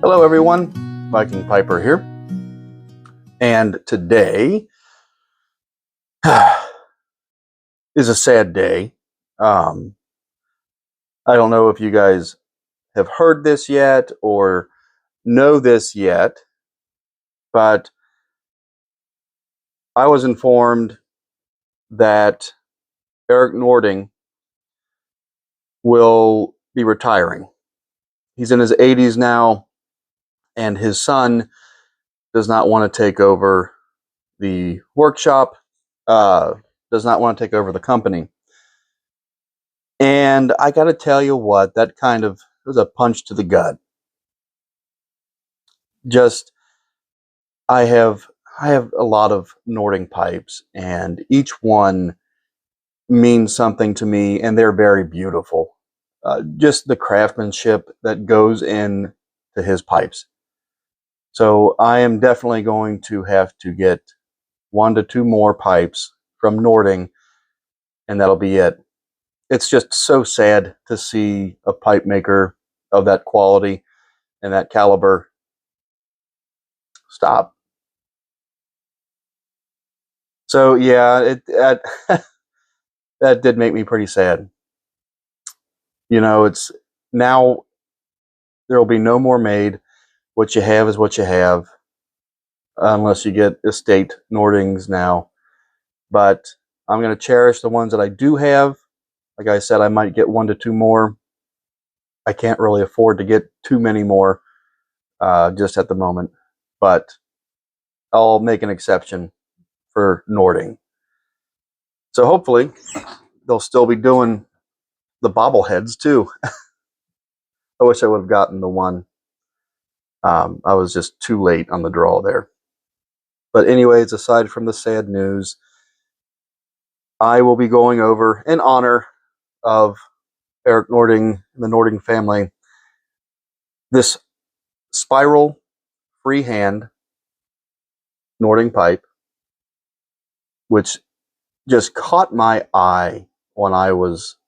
Hello everyone, Viking Piper here, and today is a sad day. I don't know if you guys have heard this yet or know this yet, but I was informed that Eric Nording will be retiring. He's in his 80s now, and his son does not want to take over the workshop, does not want to take over the company. And I got to tell you what, that kind of was a punch to the gut. Just, I have a lot of Nørding pipes, and each one means something to me, and they're very beautiful. Just the craftsmanship that goes in to his pipes. So I am definitely going to have to get 1 to 2 more pipes from Nørding, and that'll be it. It's just so sad to see a pipe maker of that quality and that caliber stop. So yeah, that did make me pretty sad. You know, it's now there will be no more made. What you have is what you have, unless you get estate Nørdings now. But I'm going to cherish the ones that I do have. Like I said, I might get 1 to 2 more. I can't really afford to get too many more just at the moment. But I'll make an exception for Nørding. So hopefully they'll still be doing the bobbleheads too. I wish I would have gotten the one. I was just too late on the draw there. But anyways, aside from the sad news, I will be going over in honor of Eric Nording and the Nørding family this Spiral freehand Nørding pipe, which just caught my eye when I was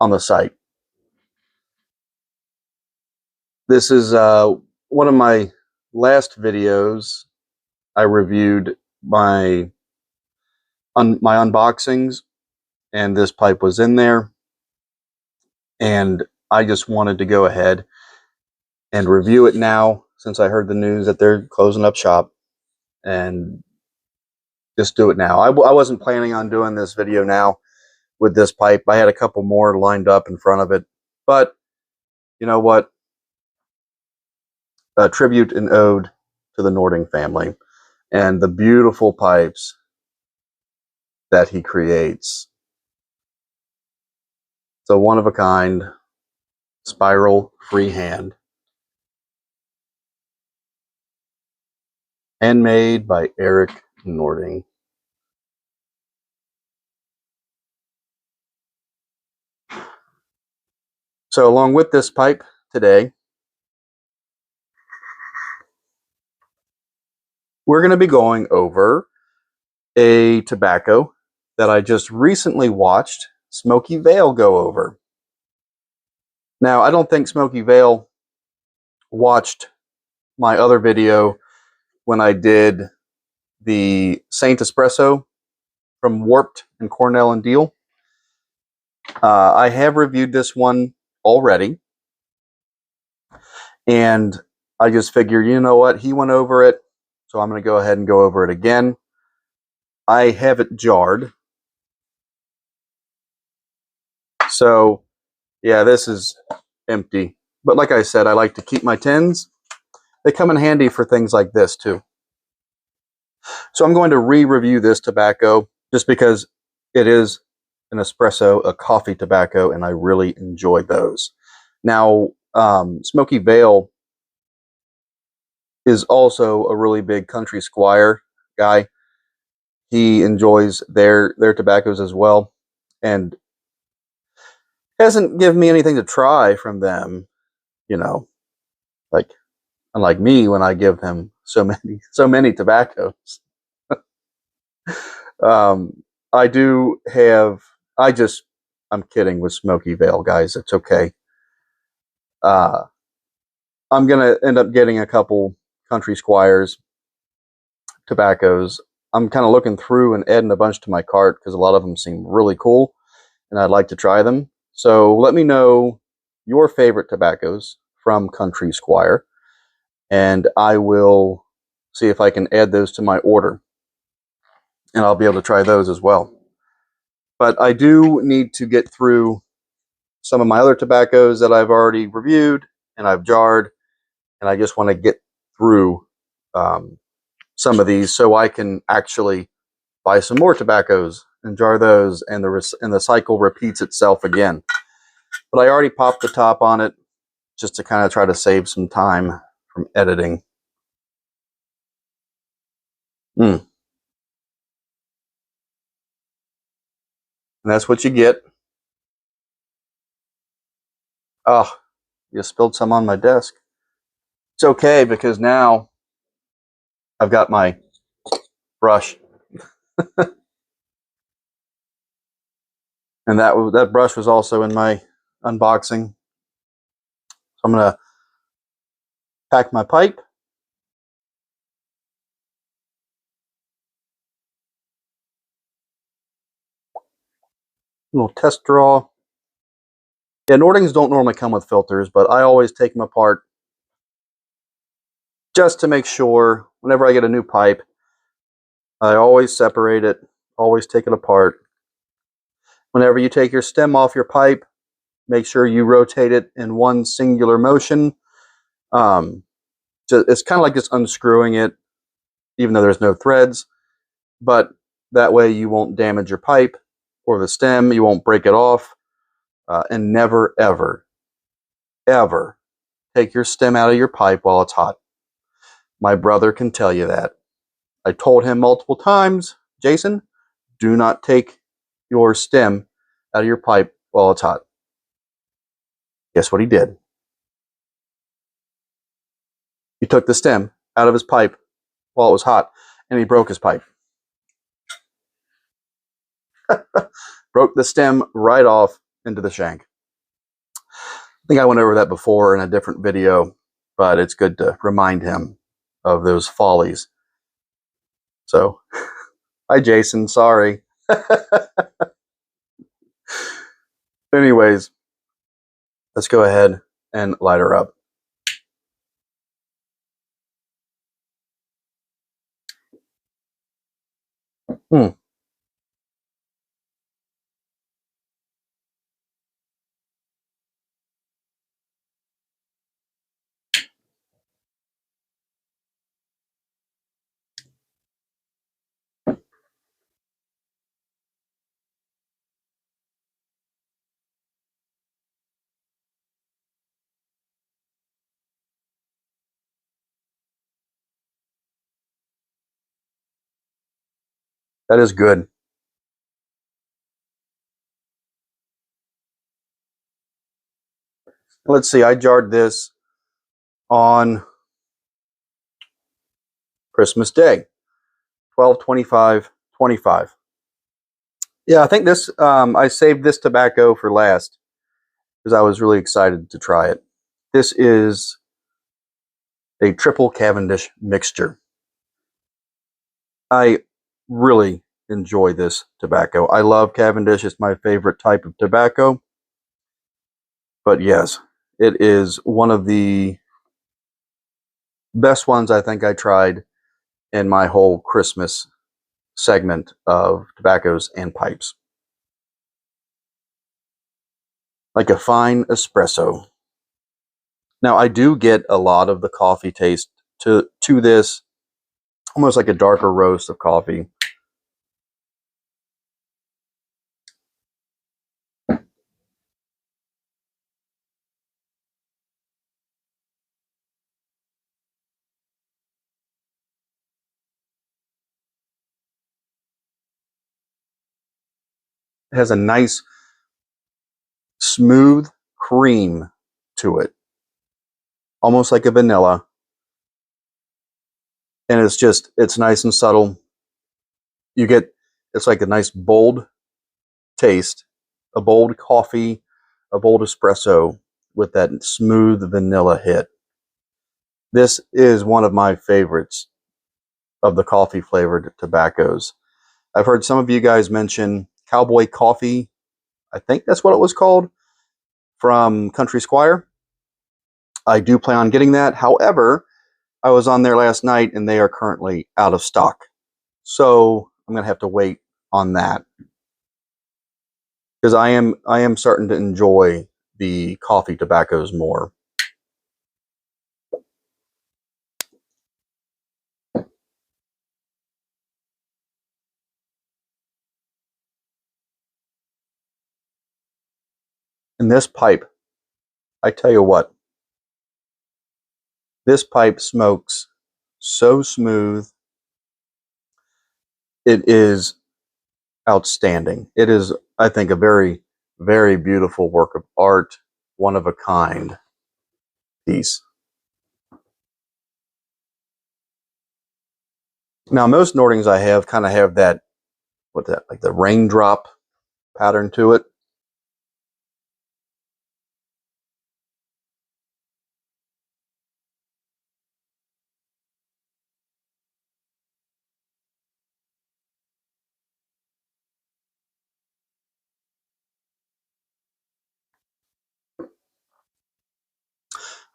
on the site. This is one of my last videos. I reviewed my unboxings, and this pipe was in there, and I just wanted to go ahead and review it now since I heard the news that they're closing up shop, and just do it now. I wasn't planning on doing this video now with this pipe. I had a couple more lined up in front of it, but you know what? A tribute and ode to the Nørding family and the beautiful pipes that he creates. It's a one-of-a-kind spiral freehand, handmade by Eric Nording. So along with this pipe today, we're going to be going over a tobacco that I just recently watched Smoky Vale go over. Now, I don't think Smoky Vale watched my other video when I did the Saint Espresso from Warped and Cornell and Deal. I have reviewed this one already, and I just figured, you know what, he went over it, so I'm going to go ahead and go over it again. I have it jarred. So, yeah, this is empty. But like I said, I like to keep my tins. They come in handy for things like this, too. So I'm going to re-review this tobacco just because it is an espresso, a coffee tobacco, and I really enjoy those. Now, Smoky Vale is also a really big Country Squire guy. He enjoys their tobaccos as well, and hasn't given me anything to try from them, you know, like unlike me when I give them so many tobaccos. I do have, I'm kidding with Smoky Vale, guys. It's okay. I'm going to end up getting a couple Country Squires tobaccos. I'm kind of looking through and adding a bunch to my cart because a lot of them seem really cool and I'd like to try them. So let me know your favorite tobaccos from Country Squire, and I will see if I can add those to my order, and I'll be able to try those as well. But I do need to get through some of my other tobaccos that I've already reviewed and I've jarred, and I just want to get through some of these so I can actually buy some more tobaccos and jar those, and the cycle repeats itself again. But I already popped the top on it just to kind of try to save some time from editing. And that's what you get. Oh, you spilled some on my desk. It's okay because now I've got my brush. And that brush was also in my unboxing. So I'm going to pack my pipe. A little test draw. Yeah, Nordings don't normally come with filters, but I always take them apart just to make sure whenever I get a new pipe, I always separate it, always take it apart. Whenever you take your stem off your pipe, make sure you rotate it in one singular motion. It's kind of like just unscrewing it, even though there's no threads, but that way you won't damage your pipe or the stem, you won't break it off, and never, ever, ever take your stem out of your pipe while it's hot. My brother can tell you that. I told him multiple times, Jason, do not take your stem out of your pipe while it's hot. Guess what he did? He took the stem out of his pipe while it was hot, and he broke his pipe. Broke the stem right off into the shank. I think I went over that before in a different video, but it's good to remind him of those follies. So, hi Jason, sorry. Anyways, let's go ahead and light her up. That is good. Let's see, I jarred this on Christmas Day, 12/25/25. Yeah, I think this, I saved this tobacco for last because I was really excited to try it. This is a triple Cavendish mixture. I really enjoy this tobacco. I love Cavendish. It's my favorite type of tobacco. But yes, it is one of the best ones I think I tried in my whole Christmas segment of tobaccos and pipes. Like a fine espresso. Now, I do get a lot of the coffee taste to this, almost like a darker roast of coffee. It has a nice, smooth cream to it, almost like a vanilla. And it's nice and subtle. It's like a nice bold taste, a bold coffee, a bold espresso with that smooth vanilla hit. This is one of my favorites of the coffee flavored tobaccos. I've heard some of you guys mention Cowboy Coffee. I think that's what it was called, from Country Squire. I do plan on getting that. However, I was on there last night and they are currently out of stock. So I'm going to have to wait on that. Because I am starting to enjoy the coffee tobaccos more. And this pipe, I tell you what, this pipe smokes so smooth. It is outstanding. It is, I think, a very, very beautiful work of art, one of a kind piece. Now, most Nordings I have kind of have that, like the raindrop pattern to it.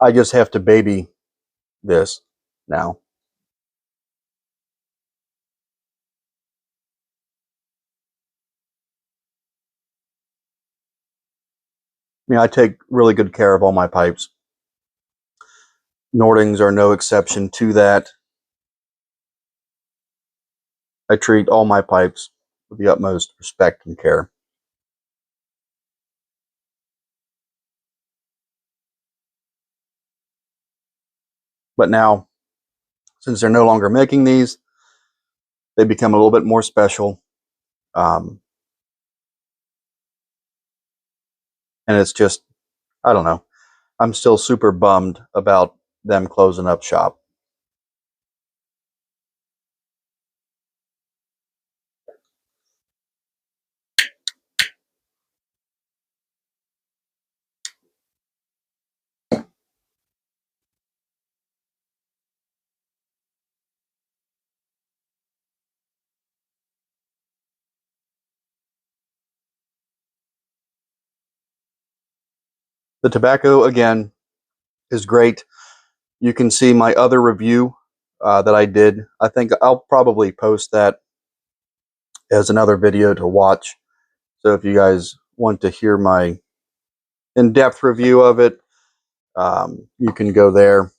I just have to baby this now. I mean, I take really good care of all my pipes. Nordings are no exception to that. I treat all my pipes with the utmost respect and care. But now, since they're no longer making these, they become a little bit more special. And it's just, I don't know. I'm still super bummed about them closing up shop. The tobacco, again, is great. You can see my other review that I did. I think I'll probably post that as another video to watch. So if you guys want to hear my in-depth review of it, you can go there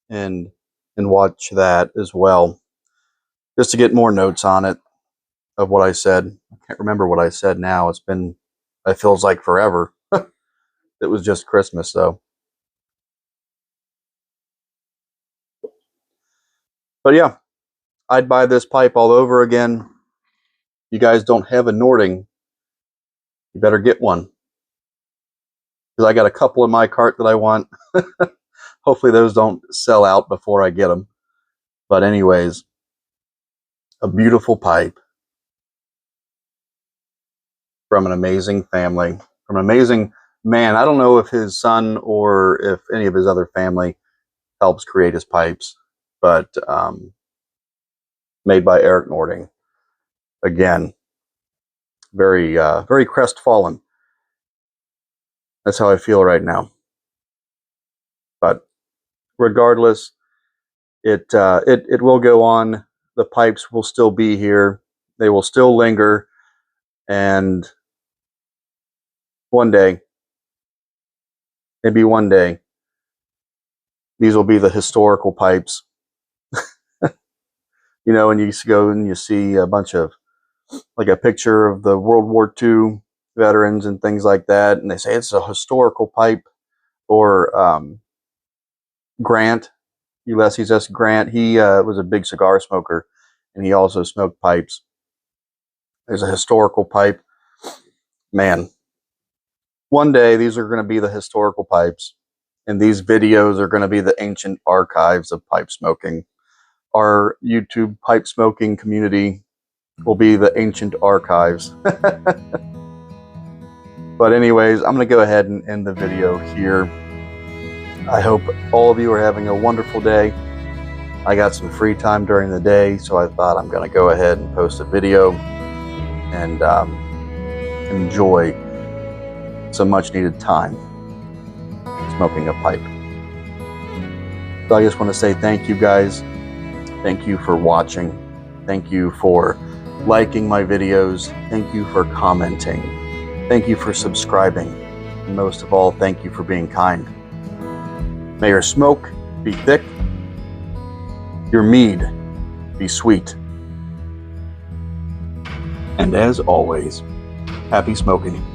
and watch that as well, just to get more notes on it of what I said. I can't remember what I said now. It feels like forever. It was just Christmas, though. But yeah, I'd buy this pipe all over again. If you guys don't have a Nording, you better get one. Because I got a couple in my cart that I want. Hopefully those don't sell out before I get them. But anyways, a beautiful pipe from an amazing family, from an amazing man. I don't know if his son or if any of his other family helps create his pipes, but made by Eric Nording. Again, very, very crestfallen. That's how I feel right now. But regardless, it will go on. The pipes will still be here. They will still linger, and one day, maybe one day, these will be the historical pipes. You know, and you go and you see a bunch of, like a picture of the World War II veterans and things like that, and they say it's a historical pipe. Or Grant, Ulysses S. Grant, he was a big cigar smoker, and he also smoked pipes. There's a historical pipe. Man, one day these are going to be the historical pipes, and these videos are going to be the ancient archives of pipe smoking. Our YouTube pipe smoking community will be the ancient archives. But anyways, I'm going to go ahead and end the video here. I hope all of you are having a wonderful day. I got some free time during the day, so I thought I'm going to go ahead and post a video and enjoy some much needed time smoking a pipe. So I just want to say thank you guys. Thank you for watching. Thank you for liking my videos. Thank you for commenting. Thank you for subscribing. And most of all, thank you for being kind. May your smoke be thick, your mead be sweet. And as always, happy smoking.